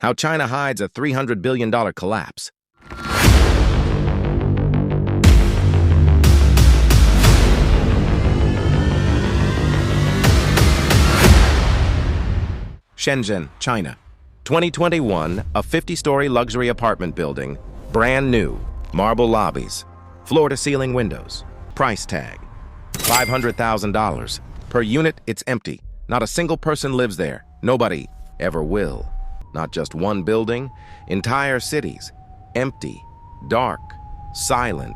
How China hides a $300 billion collapse. Shenzhen, China. 2021, a 50-story luxury apartment building, brand new, marble lobbies, floor-to-ceiling windows, price tag, $500,000. Per unit, it's empty. Not a single person lives there. Nobody ever will. Not just one building, entire cities. Empty, dark, silent,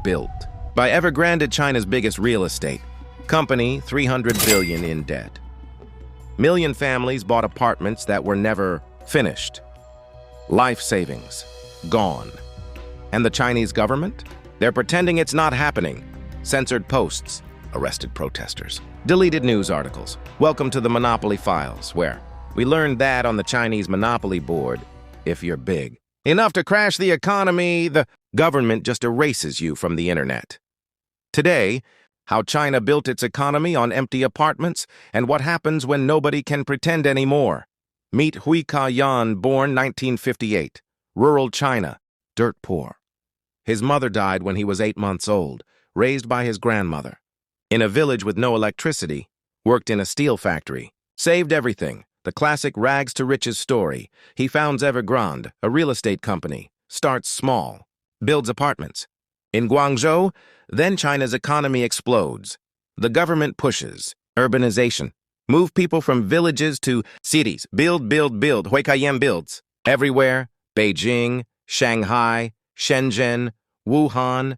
built. By Evergrande, China's biggest real estate company, $300 billion in debt. Million families bought apartments that were never finished. Life savings, gone. And the Chinese government? They're pretending it's not happening. Censored posts, arrested protesters, deleted news articles. Welcome to the Monopoly Files, where we learned that on the Chinese Monopoly board, if you're big enough to crash the economy, the government just erases you from the internet. Today, how China built its economy on empty apartments, and what happens when nobody can pretend anymore. Meet Hui Ka-yan, born 1958, rural China, dirt poor. His mother died when he was 8 months old, raised by his grandmother. In a village with no electricity, worked in a steel factory, saved everything, the classic rags to riches story. He founds Evergrande, a real estate company, starts small, builds apartments. In Guangzhou, then China's economy explodes. The government pushes urbanization. Move people from villages to cities. Build. Hui Ka-yan builds. Everywhere, Beijing, Shanghai, Shenzhen, Wuhan,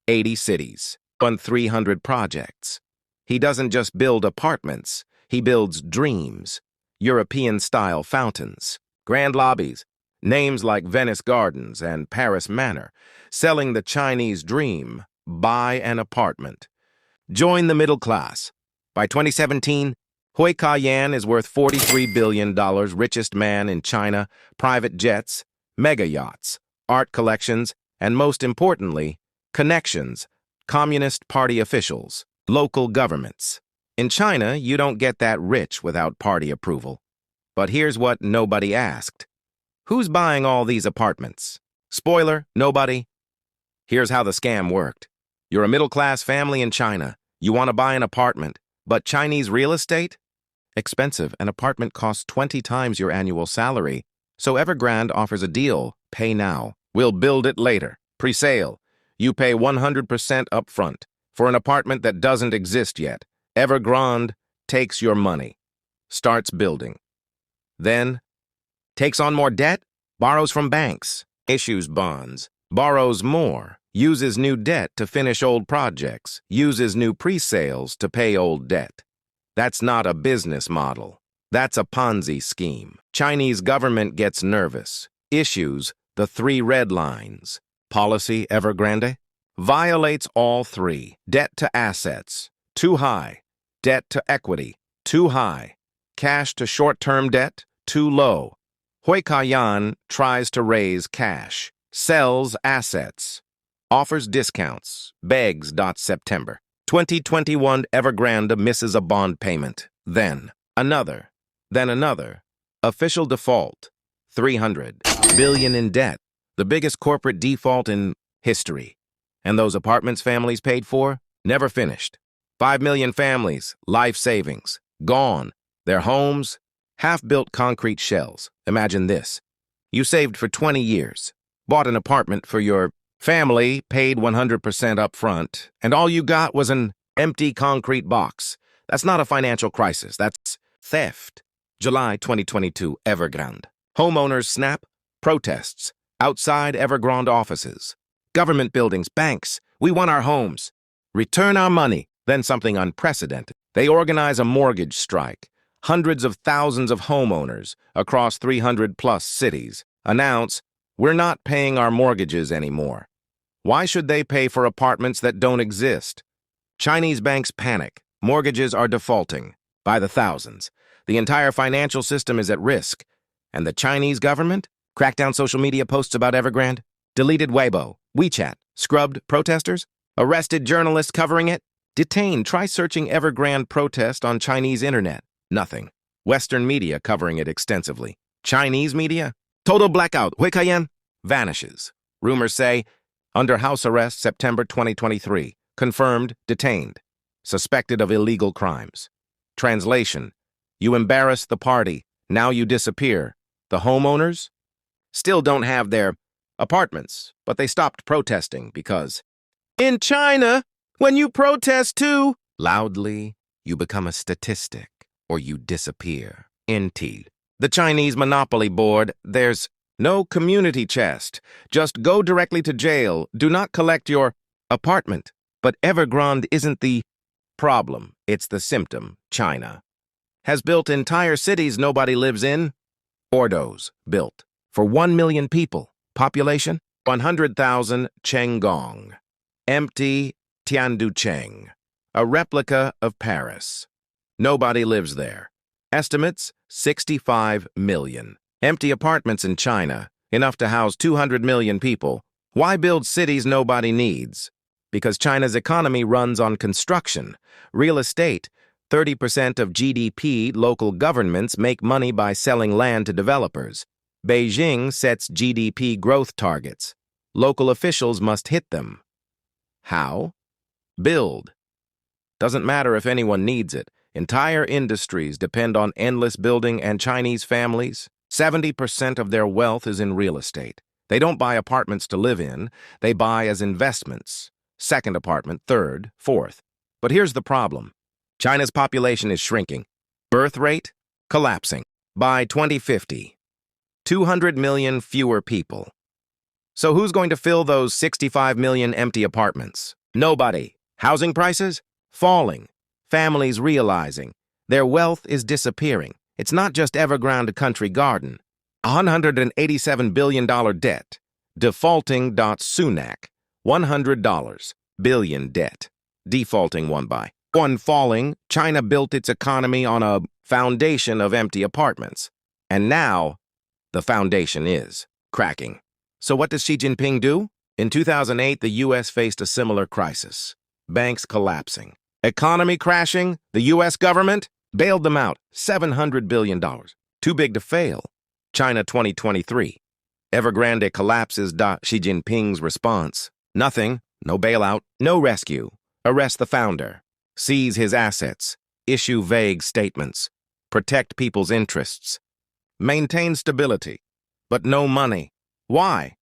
80 cities, on 300 projects. He doesn't just build apartments, he builds dreams. European-style fountains, grand lobbies, names like Venice Gardens and Paris Manor, selling the Chinese dream, buy an apartment. Join the middle class. By 2017, Hui Ka-yan is worth $43 billion, richest man in China, private jets, mega yachts, art collections, and most importantly, connections, Communist Party officials, local governments. In China, you don't get that rich without party approval. But here's what nobody asked. Who's buying all these apartments? Spoiler, nobody. Here's how the scam worked. You're a middle-class family in China. You want to buy an apartment, but Chinese real estate? Expensive. An apartment costs 20 times your annual salary. So Evergrande offers a deal. Pay now. We'll build it later. Pre-sale. You pay 100% upfront for an apartment that doesn't exist yet. Evergrande takes your money, starts building. Then, takes on more debt, borrows from banks, issues bonds, borrows more, uses new debt to finish old projects, uses new pre-sales to pay old debt. That's not a business model. That's a Ponzi scheme. Chinese government gets nervous, issues the 3 red lines. Policy Evergrande violates all 3. Debt to assets, too high. Debt to equity, too high. Cash to short-term debt, too low. Hui Ka-yan tries to raise cash, sells assets, offers discounts, begs. September 2021, Evergrande misses a bond payment. Then another. Official default, $300 billion in debt, the biggest corporate default in history. And those apartments families paid for, never finished. 5 million families, life savings, gone. Their homes, half-built concrete shells. Imagine this. You saved for 20 years, bought an apartment for your family, paid 100% up front, and all you got was an empty concrete box. That's not a financial crisis, that's theft. July 2022, Evergrande. Homeowners snap, protests, outside Evergrande offices. Government buildings, banks, we want our homes. Return our money. Then something unprecedented. They organize a mortgage strike. Hundreds of thousands of homeowners across 300-plus cities announce, we're not paying our mortgages anymore. Why should they pay for apartments that don't exist? Chinese banks panic. Mortgages are defaulting by the thousands. The entire financial system is at risk. And the Chinese government? Cracked down social media posts about Evergrande? Deleted Weibo, WeChat, scrubbed protesters? Arrested journalists covering it? Detained. Try searching Evergrande protest on Chinese internet. Nothing. Western media covering it extensively. Chinese media? Total blackout. Huikayan vanishes. Rumors say, under house arrest September 2023. Confirmed, detained. Suspected of illegal crimes. Translation: you embarrass the party. Now you disappear. The homeowners still don't have their apartments, but they stopped protesting because in China, when you protest too loudly, you become a statistic or you disappear. NT. The Chinese Monopoly Board, there's no community chest. Just go directly to jail. Do not collect your apartment. But Evergrande isn't the problem. It's the symptom. China has built entire cities nobody lives in. Ordos built for 1 million people. Population 100,000. Chenggong. Empty Tianducheng. A replica of Paris. Nobody lives there. Estimates 65 million. Empty apartments in China, enough to house 200 million people. Why build cities nobody needs? Because China's economy runs on construction. Real estate, 30% of GDP. Local governments make money by selling land to developers. Beijing sets GDP growth targets. Local officials must hit them. How? Build. Doesn't matter if anyone needs it. Entire industries depend on endless building, and Chinese families, 70% of their wealth is in real estate. They don't buy apartments to live in. They buy as investments. Second apartment, third, fourth. But here's the problem. China's population is shrinking. Birth rate collapsing. By 2050, 200 million fewer people. So who's going to fill those 65 million empty apartments? Nobody. Housing prices falling. Families realizing their wealth is disappearing. It's not just Evergrande Country Garden. $187 billion debt. Defaulting. Sunak. $100 billion debt. Defaulting one by one. Falling. China built its economy on a foundation of empty apartments. And now, the foundation is cracking. So what does Xi Jinping do? In 2008, the U.S. faced a similar crisis. Banks collapsing. Economy crashing. The U.S. government bailed them out. $700 billion. Too big to fail. China 2023. Evergrande collapses. Xi Jinping's response. Nothing. No bailout. No rescue. Arrest the founder. Seize his assets. Issue vague statements. Protect people's interests. Maintain stability. But no money. Why?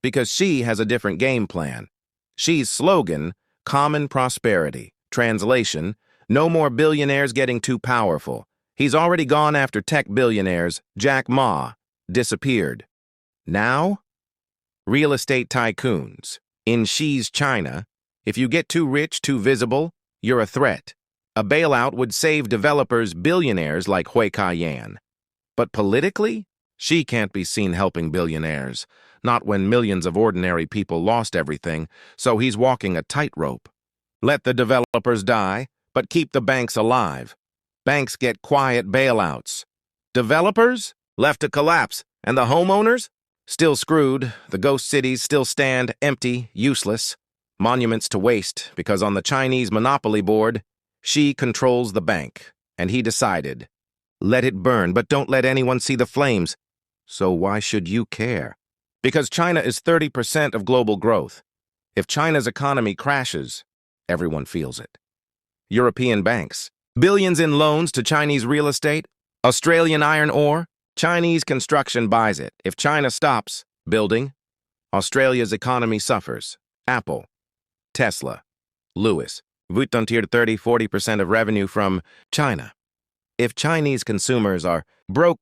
Because Xi has a different game plan. Xi's slogan, common prosperity. Translation, no more billionaires getting too powerful. He's already gone after tech billionaires. Jack Ma disappeared. Now, real estate tycoons. In Xi's China, if you get too rich, too visible, you're a threat. A bailout would save developers, billionaires like Huikayan. But politically, Xi can't be seen helping billionaires, not when millions of ordinary people lost everything, so he's walking a tightrope. Let the developers die, but keep the banks alive. Banks get quiet bailouts. Developers left to collapse, and the homeowners still screwed. The ghost cities still stand empty, useless. Monuments to waste, because on the Chinese Monopoly Board, Xi controls the bank, and he decided, let it burn, but don't let anyone see the flames. So why should you care? Because China is 30% of global growth. If China's economy crashes, everyone feels it. European banks, billions in loans to Chinese real estate, Australian iron ore, Chinese construction buys it. If China stops building, Australia's economy suffers. Apple, Tesla, Lewis, Vuitton 30-40% of revenue from China. If Chinese consumers are broke,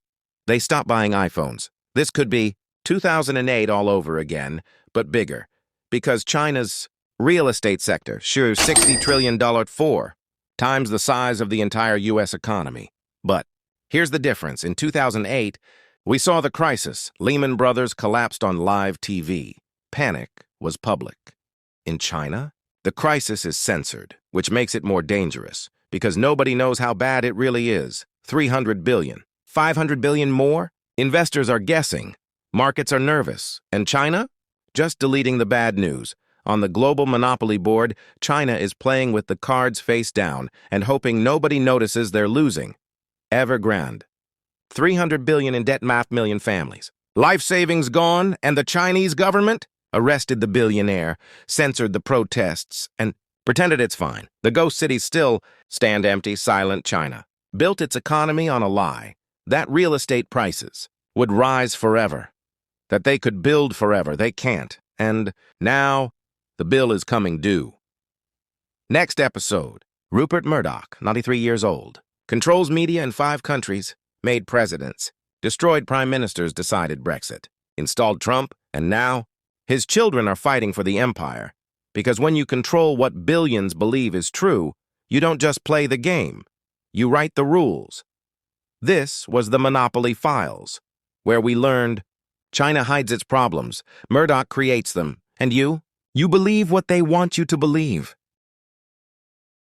they stop buying iPhones. This could be 2008 all over again, but bigger, because China's real estate sector shares $60 trillion, 4 times the size of the entire U.S. economy. But here's the difference. In 2008, we saw the crisis. Lehman Brothers collapsed on live TV. Panic was public. In China, the crisis is censored, which makes it more dangerous, because nobody knows how bad it really is. 300 billion. 500 billion more? Investors are guessing. Markets are nervous. And China? Just deleting the bad news. On the global monopoly board, China is playing with the cards face down and hoping nobody notices they're losing. Evergrande. 300 billion in debt, 500,000 families. Life savings gone, and the Chinese government arrested the billionaire, censored the protests, and pretended it's fine. The ghost cities still stand empty, silent China. Built its economy on a lie, that real estate prices would rise forever, that they could build forever. They can't. And now the bill is coming due. Next episode, Rupert Murdoch, 93 years old, controls media in 5 countries, made presidents, destroyed prime ministers, decided Brexit, installed Trump, and now his children are fighting for the empire. Because when you control what billions believe is true, you don't just play the game, you write the rules. This was the Monopoly Files, where we learned China hides its problems, Murdoch creates them, and you believe what they want you to believe.